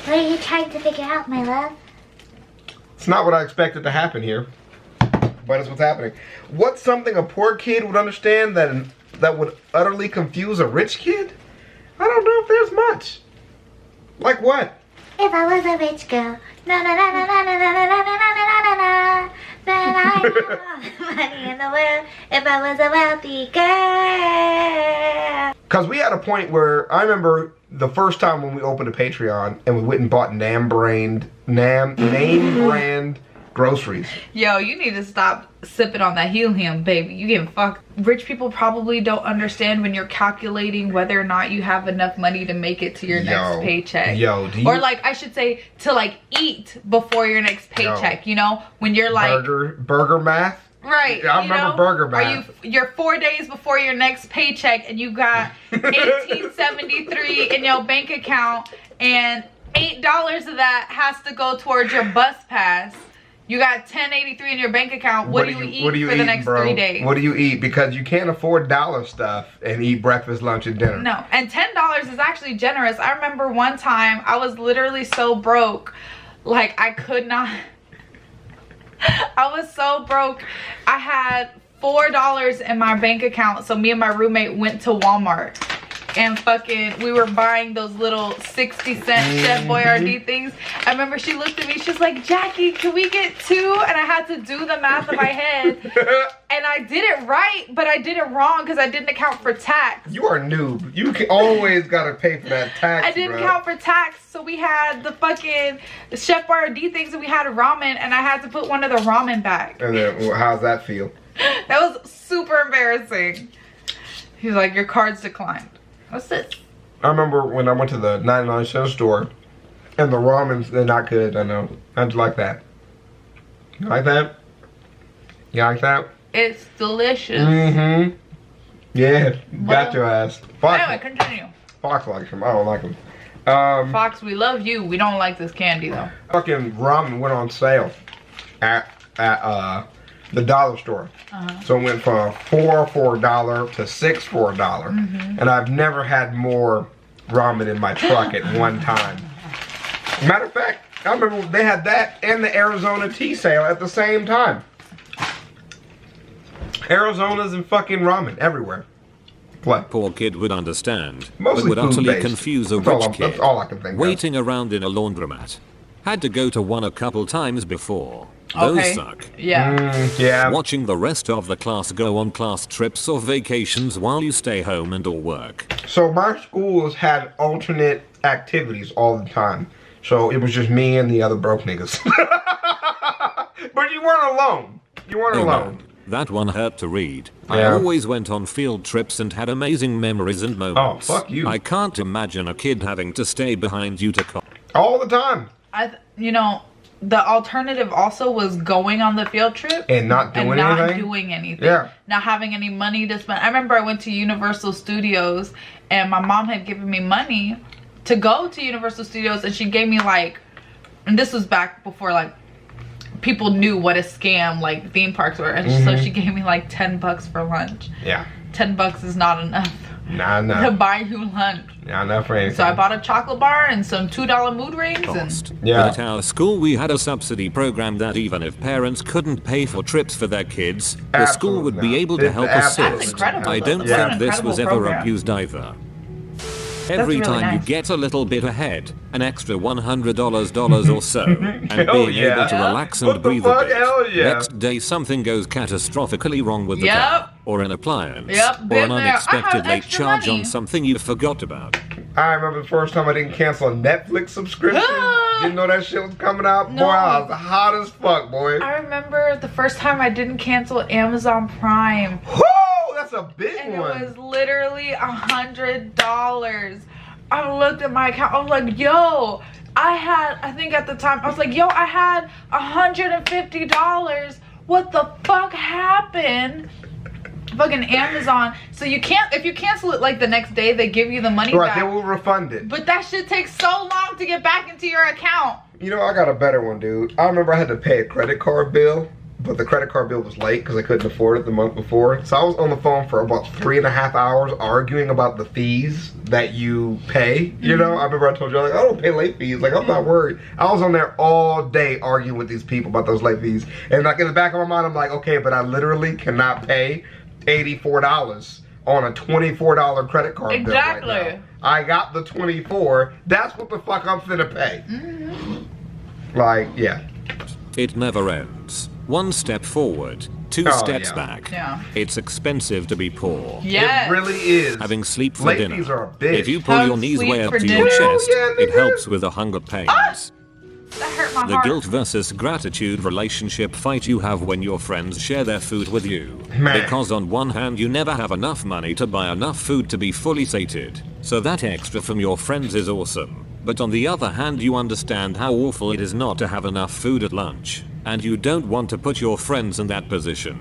What are you trying to figure out, my love? It's not what I expected to happen here, but it's what's happening. What's something a poor kid would understand that would utterly confuse a rich kid? I don't know if there's much. Like what? If I was a rich girl, na na na na na na na na na na na na na, then I have all the money in the world. If I was a wealthy girl. Cause we had a point where I remember the first time when we opened a Patreon and we went and bought name brand groceries. Yo, you need to stop sipping on that helium, baby. You getting fucked. Rich people probably don't understand when you're calculating whether or not you have enough money to make it to your next paycheck. Yo, do you, or like, I should say, to like eat before your next paycheck, you know? When you're like... Burger math? Right. I remember burger math. You're 4 days before your next paycheck and you got $18.73 in your bank account and $8 of that has to go towards your bus pass. You got $10.83 in your bank account. What do you eat for the next 3 days? What do you eat? Because you can't afford dollar stuff and eat breakfast, lunch, and dinner. No, and $10 is actually generous. I remember one time I was literally so broke, like I could not. I was so broke. I had $4 in my bank account. So me and my roommate went to Walmart and fucking we were buying those little 60-cent Chef Boyardee things. I remember she looked at me, she's like, Jackie, can we get 2? And I had to do the math in my head. And I did it right, but I did it wrong because I didn't account for tax. You are a noob. You always gotta pay for that tax. I didn't account for tax, so we had the fucking Chef Boyardee things and we had ramen and I had to put one of the ramen back. And then, well, how's that feel? That was super embarrassing. He was like, your card's declined. What's this? I remember when I went to the 99-cent store and the ramens, they're not good, I know. How'd you like that? You like that? You like that? It's delicious. Mm-hmm. Yeah, got your ass. Fox, anyway, continue. Fox likes them. I don't like them. Fox, we love you. We don't like this candy, though. Fucking ramen went on sale at the dollar store. So it went from $4 for $1 to $6 for $1. And I've never had more ramen in my truck at one time. Matter of fact, I remember they had that and the Arizona tea sale at the same time. Arizona's and fucking ramen everywhere. What? Poor kid would understand, Mostly but would utterly food-based. confuse a That's all rich I'm- kid that's all I can think of. waiting around in a laundromat. Had to go to one a couple times before. Those suck. Yeah. Yeah. Watching the rest of the class go on class trips or vacations while you stay home and or work. So my schools had alternate activities all the time. So it was just me and the other broke niggas. But you weren't alone. You weren't alone. Man, that one hurt to read. Yeah. I always went on field trips and had amazing memories and moments. Oh, fuck you. I can't imagine a kid having to stay behind you to All the time. You know, the alternative also was going on the field trip And not doing anything? Yeah. Not having any money to spend. I remember I went to Universal Studios and my mom had given me money to go to Universal Studios and she gave me like, and this was back before like people knew what a scam like theme parks were, and so she gave me like $10 for lunch. Yeah. $10 is not enough to buy you lunch. Not enough for anything. So I bought a chocolate bar and some $2 mood rings. cost. Yeah. But at our school we had a subsidy program that even if parents couldn't pay for trips for their kids, the school would be able to help assist. That's incredible. I don't That's an think this was incredible ever program. abused either. Every really time you nice. get a little bit ahead, an extra $100 or so, and being able to relax and What the breathe fuck? a bit. Hell yeah. Next day something goes catastrophically wrong with the Yep. car, or an appliance, Yep, or been an there. I unexpected have late extra charge money. on something you forgot about. I remember the first time I didn't cancel a Netflix subscription. Didn't know that shit was coming out. No. Boy, I was hot as fuck, boy. I remember the first time I didn't cancel Amazon Prime. Whoo! That's a big And one. it was literally $100. I looked at my account. I was like, yo, I think at the time, I was like, yo, I had $150. What the fuck happened? Fucking Amazon. So you can't, if you cancel it like the next day, they give you the money Right, back. they will refund it. But that shit takes so long to get back into your account. You know, I got a better one, dude. I remember I had to pay a credit card bill but the credit card bill was late because I couldn't afford it the month before. So I was on the phone for about 3.5 hours arguing about the fees that you pay. You know, I remember I told you, like, I don't pay late fees. Like, I'm not worried. I was on there all day arguing with these people about those late fees. And like in the back of my mind, I'm like, okay, but I literally cannot pay $84 on a $24 credit card bill right now. I got the 24. That's what the fuck I'm finna pay. Like, yeah. It never ends. One step forward, two steps back. Yeah. It's expensive to be poor. Yes. It really is. Having sleep for Late dinner. fees are a bitch. If you pull Have your knees sleep way up for to your dinner. chest, Yeah, it nigga. helps with the hunger pains. That hurt my The heart. guilt versus gratitude relationship fight you have when your friends share their food with you. Man. Because on one hand you never have enough money to buy enough food to be fully sated, so that extra from your friends is awesome. But on the other hand you understand how awful it is not to have enough food at lunch, and you don't want to put your friends in that position.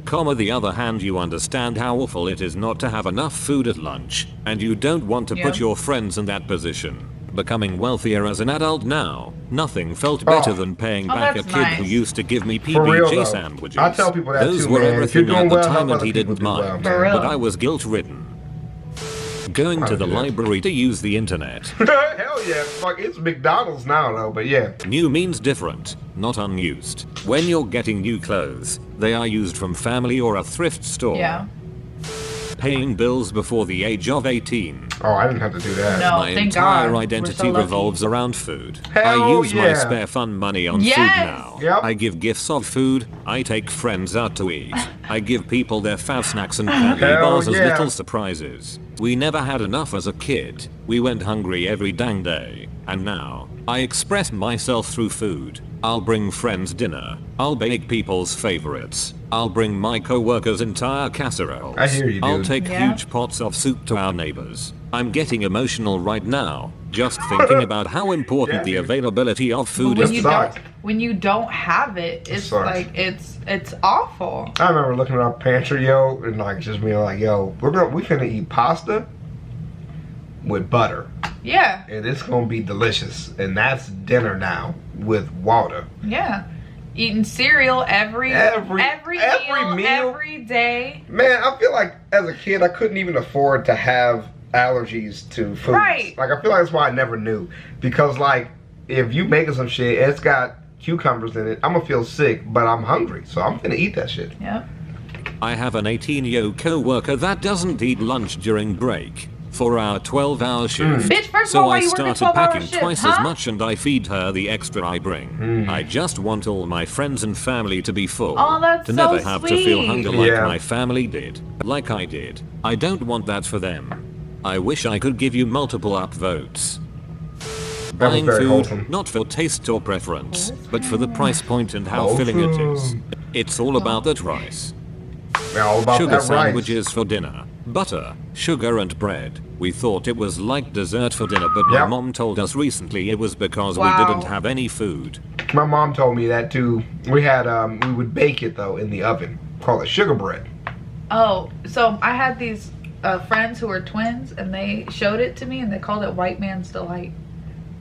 The other hand you understand how awful it is not to have enough food at lunch, and you don't want to put your friends in that position. Becoming wealthier as an adult now, nothing felt better than paying back a that's kid who nice. used to give me For real, PBJ though. sandwiches. I tell people that Those too, were man. If you're everything doing at the well, time help and other he people didn't do well, mind. man. For real. But I was guilt-ridden. Going to the library to use the internet. Hell yeah. Fuck, it's McDonald's now, though, but yeah. New means different, not unused. When you're getting new clothes, they are used from family or a thrift store. Yeah. Paying bills before the age of 18. Oh, I didn't have to do that. No. My thank entire God. We're identity so lucky. revolves around food. Hell I use my yeah. spare fun money on Yes. food now. Yep. I give gifts of food. I take friends out to eat. I give people their fav snacks and candy Hell bars as yeah. little surprises. We never had enough as a kid. We went hungry every dang day. And now, I express myself through food. I'll bring friends dinner. I'll bake people's favorites. I'll bring my co-workers entire casseroles. I hear you, dude. I'll take Yeah. huge pots of soup to our neighbors. I'm getting emotional right now, just thinking about how important Yeah, the dude. availability of food When is. you sucks. when you don't have it, it's sucks. like it's awful. I remember looking at our pantry, yo, and like just being like, yo, we finna eat pasta with butter. Yeah. And it's gonna be delicious. And that's dinner now with water. Yeah. Eating cereal every Every meal, meal. every day. Man, I feel like as a kid I couldn't even afford to have allergies to food. Right. Like I feel like that's why I never knew. Because like if you making some shit and it's got cucumbers in it, I'm gonna feel sick, but I'm hungry, so I'm gonna eat that shit. Yep. I have an 18-year co-worker that doesn't eat lunch during break for our 12-hour shift. Bitch, first of So all, why I you working started 12-hour packing shifts, twice as huh? much and I feed her the extra I bring. I just want all my friends and family to be full. Oh, that's to so never have to feel sweet. hunger like Yeah. my family did. Like I did. I don't want that for them. I wish I could give you multiple upvotes. That was Buying very food, wholesome. not for taste or preference, but for the price point and how filling it is. Wholesome. It's all about the rice. Man, all about Sugar that rice. sandwiches for dinner, butter, sugar and bread. We thought it was like dessert for dinner, but my Yep. mom told us recently it was because Wow. we didn't have any food. My mom told me that too. We had we would bake it though in the oven. Call it sugar bread. Oh, so I had these friends who were twins, and they showed it to me, and they called it white man's delight.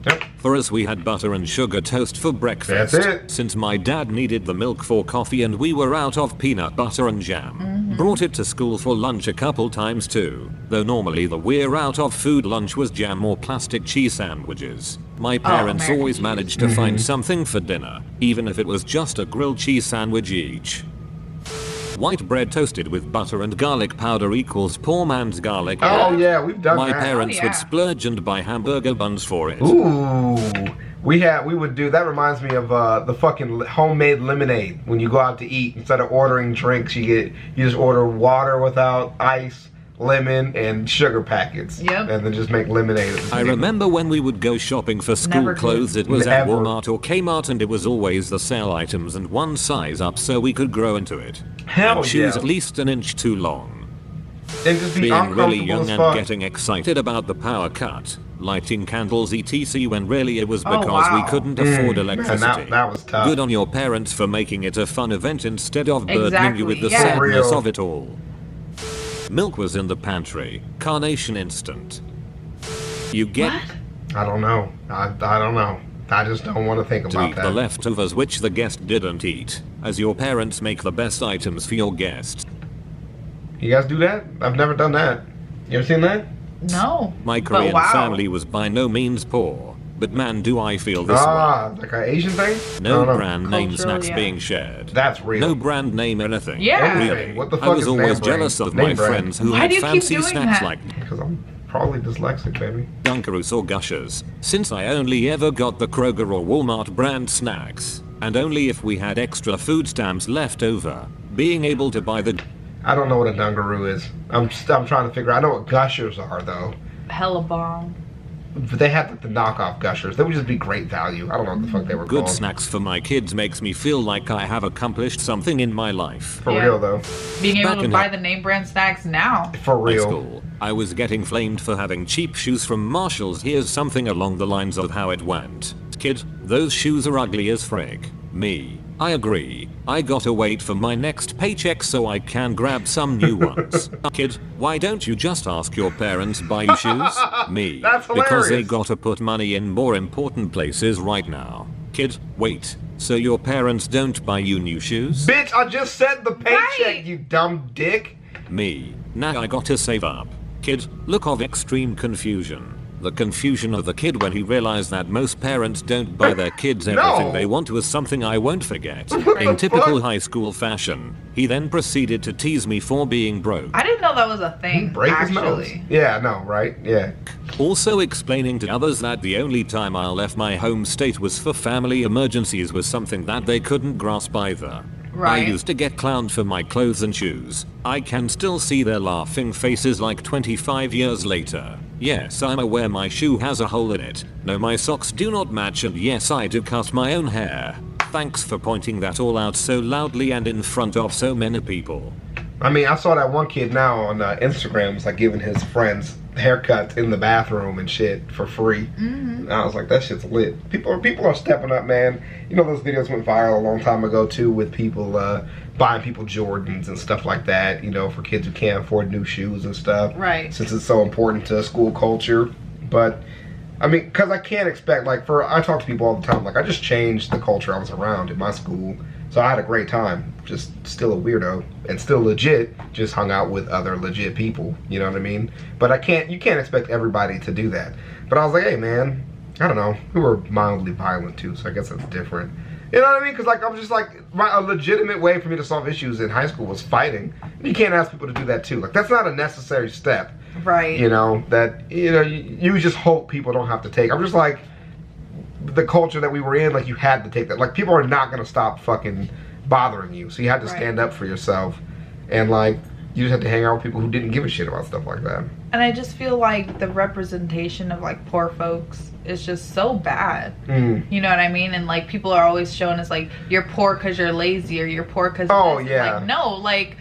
Yep. For us, we had butter and sugar toast for breakfast. That's it. Since my dad needed the milk for coffee and we were out of peanut butter and jam. Brought it to school for lunch a couple times too. Though normally the we're out of food lunch was jam or plastic cheese sandwiches. My parents American always cheese. managed to find something for dinner, even if it was just a grilled cheese sandwich each. White bread toasted with butter and garlic powder equals poor man's garlic. Oh yeah, we've done My that. parents yeah. would splurge and buy hamburger buns for it. Ooh, we would do that. Reminds me of the fucking homemade lemonade. When you go out to eat, instead of ordering drinks, you just order water without ice, lemon, and sugar packets. Yep. And then just make lemonade. I remember when we would go shopping for school Never did. clothes, it was at Never. Walmart or Kmart and it was always the sale items and one size up so we could grow into it. Hell and shoes yeah. at least an inch too long. And just be Being uncomfortable really young as and fuck. getting excited about the power cut, lighting candles etc. when really it was Oh, because we wow. couldn't afford Man, electricity. that was tough. Good on your parents for making it a fun event instead of burdening you with the Exactly, yeah. For sadness real. of it all. Milk was in the pantry. Carnation instant. You get I don't know. I don't know. I just don't want to think to about eat that. the leftovers which the guest didn't eat. as your parents make the best items for your guests. You guys do that? I've never done that. You ever seen that? No. My But Korean wow. family was by no means poor, but man do I feel this Like an Asian thing? way. I No don't know. brand name Cultural, snacks yeah. being shared. That's real. No brand name anything. Yeah. Really. What the fuck I was is always name brand? jealous of Name my brand. friends who Why had do you keep fancy doing snacks that? like Because I'm probably dyslexic, baby. Dunkaroos or Gushers, since I only ever got the Kroger or Walmart brand snacks, and only if we had extra food stamps left over, being able to buy the I don't know what a dungaroo is. I'm trying to figure out. I know what gushers are, though. Hella bomb. But they had like the knockoff gushers. They would just be great value. I don't know what the fuck they were good called. snacks for my kids makes me feel like I have accomplished something in my life. For Yeah. real, though. Being able Back to in buy hi- the name brand snacks now. For High real. school, I was getting flamed for having cheap shoes from Marshalls. Here's something along the lines of how it went. Kid, those shoes are ugly as frig. Me. I agree. I gotta wait for my next paycheck so I can grab some new ones. Kid, why don't you just ask your parents buy you shoes? Me. That's because they hilarious. gotta put money in more important places right now. Kid, wait. So your parents don't buy you new shoes? Bitch, I just said the paycheck, Right. you dumb dick. Me. Now I gotta save up. Kid, look of extreme confusion. The confusion of the kid when he realized that most parents don't buy their kids everything No. they want was something I won't forget. What In the typical fuck? high school fashion, he then proceeded to tease me for being broke. I didn't know that was a thing. Break his nose. actually. Yeah, no, right? Yeah. Also explaining to others that the only time I left my home state was for family emergencies was something that they couldn't grasp either. Right. I used to get clowned for my clothes and shoes. I can still see their laughing faces like 25 years later. Yes, I'm aware my shoe has a hole in it. No, my socks do not match, and yes, I do cut my own hair. Thanks for pointing that all out so loudly and in front of so many people. I mean, I saw that one kid now on Instagram was like giving his friends haircuts in the bathroom and shit for free. And I was like, that shit's lit. People are stepping up, man. You know, those videos went viral a long time ago too, with people buying people Jordans and stuff like that. You know, for kids who can't afford new shoes and stuff. Right. Since it's so important to school culture, but. I mean, because I can't expect, like, I talk to people all the time, like, I just changed the culture I was around in my school, so I had a great time, just still a weirdo, and still legit, just hung out with other legit people, you know what I mean? But you can't expect everybody to do that. But I was like, hey, man, I don't know, we were mildly violent, too, so I guess that's different. You know what I mean? Because, like, I'm just, like, a legitimate way for me to solve issues in high school was fighting. You can't ask people to do that, too. Like, that's not a necessary step. Right. You know, that, you know, you just hope people don't have to take. I'm just like, the culture that we were in, like, you had to take that. Like, people are not going to stop fucking bothering you. So you had to stand up for yourself. And, like, you just had to hang out with people who didn't give a shit about stuff like that. And I just feel like the representation of like poor folks is just so bad. You know what I mean? And like people are always showing us like, you're poor because you're lazy, or you're poor because yeah. Like, no, like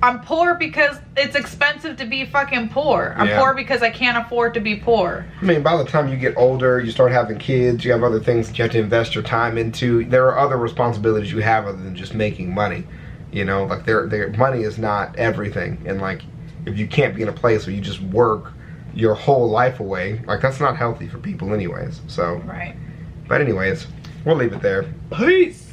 I'm poor because it's expensive to be fucking poor. I'm Yeah. poor because I can't afford to be poor. I mean, by the time you get older, you start having kids, you have other things that you have to invest your time into. There are other responsibilities you have other than just making money. You know, like their money is not everything. And like, if you can't be in a place where you just work your whole life away, like that's not healthy for people anyways. So, Right. but anyways, we'll leave it there. Peace.